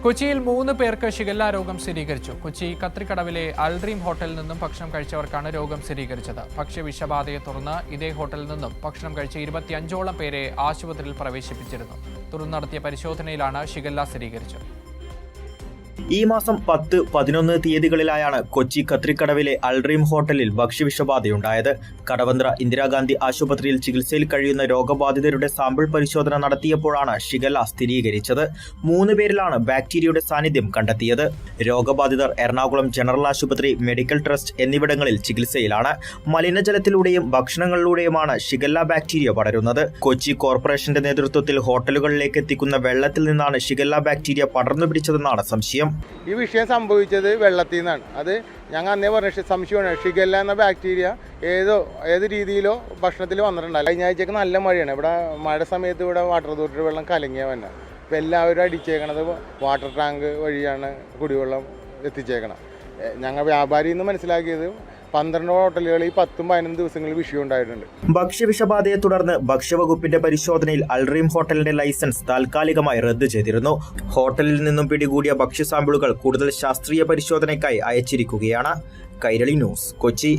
കൊച്ചിയിൽ 3 പേർക്ക് ഷിഗല്ല രോഗം സ്ഥിരീകരിച്ചു. കൊച്ചി കത്രിക്കടവിലെ അൽഡ്രീം ഹോട്ടലിൽ നിന്നും ഭക്ഷണം കഴിച്ചവർക്കാണ് രോഗം സ്ഥിരീകരിച്ചത്. ഭക്ഷ്യവിഷബാധയെ തുടർന്ന് ഇതേ ഹോട്ടലിൽ നിന്നും ഭക്ഷണം കഴിച്ച 25ഓളം പേരെ ആശുപത്രിയിൽ പ്രവേശിപ്പിച്ചിരുന്നു. തുടർന്ന് നടത്തിയ പരിശോധനയിലാണ് ഷിഗല്ല സ്ഥിരീകരിച്ചത്. ഈ മാസം 10, 11 തീയതികളിലായാണ് കൊച്ചി കത്രിക്കടവിലെ അൽഡ്രീം ഹോട്ടലിൽ ഭക്ഷ്യവിഷബാധയുണ്ടായത്. കടവന്ത്ര ഇന്ദിരാഗാന്ധി ആശുപത്രിയിൽ ചികിത്സയിൽ കഴിയുന്ന രോഗബാധിതരുടെ സാമ്പിൾ പരിശോധന നടത്തിയപ്പോഴാണ് ഷിഗല്ല സ്ഥിരീകരിച്ചത്. 3 പേരിലാണ് ബാക്ടീരിയയുടെ സാന്നിധ്യം കണ്ടെത്തിയത്. രോഗബാധിതർ എറണാകുളം ജനറൽ ആശുപത്രി, മെഡിക്കൽ ട്രസ്റ്റ് എന്നിവിടങ്ങളിൽ ചികിത്സയിലാണ്. മലിനജലത്തിലൂടെയും ഭക്ഷണങ്ങളിലൂടെയുമാണ് ഷിഗല്ല ബാക്ടീരിയ പടരുന്നത്. കൊച്ചി കോർപ്പറേഷന്റെ നേതൃത്വത്തിൽ ഹോട്ടലുകളിലേക്ക് എത്തിക്കുന്ന വെള്ളത്തിൽ നിന്നാണ് ഷിഗല്ല ബാക്ടീരിയ പടർന്നു പിടിച്ചതെന്നാണ് സംശയം. ഈ വിഷയം സംഭവിച്ചത് വെള്ളത്തിൽ നിന്നാണ്. അത് ഞങ്ങൾ അന്നേ പറഞ്ഞ സംശയമാണ്. ഷിഗല്ല എന്ന ബാക്ടീരിയ ഏത് രീതിയിലോ ഭക്ഷണത്തിൽ വന്നിട്ടുണ്ടല്ലോ. കഴിഞ്ഞ ആഴ്ചയൊക്കെ നല്ല മഴയാണ്. ഇവിടെ മഴ സമയത്ത് ഇവിടെ വാട്ടർ അതോറിറ്റി വെള്ളം കലങ്ങിയ വന്നെ. ഇപ്പം എല്ലാവരും അടിച്ചേക്കണത് വാട്ടർ ടാങ്ക് വഴിയാണ് കുടിവെള്ളം എത്തിച്ചേക്കണം. ഞങ്ങൾ വ്യാപാരി എന്ന് മനസ്സിലാക്കിയത് 12 ഹോട്ടലുകളിൽ 10-15 ദിവസങ്ങളിൽ വിഷയം ഉണ്ടായിട്ടുണ്ട്. ഭക്ഷ്യവിഷബാധയെ തുടർന്ന് ഭക്ഷ്യവകുപ്പിന്റെ പരിശോധനയിൽ അൽഡ്രീം ഹോട്ടലിന്റെ ലൈസൻസ് താൽക്കാലികമായി റദ്ദ് ചെയ്തിരുന്നു. ഹോട്ടലിൽ നിന്നും പിടികൂടിയ ഭക്ഷ്യ സാമ്പിളുകൾ കൂടുതൽ ശാസ്ത്രീയ പരിശോധനയ്ക്കായി അയച്ചിരിക്കുകയാണ്. കൈരളി ന്യൂസ്, കൊച്ചി.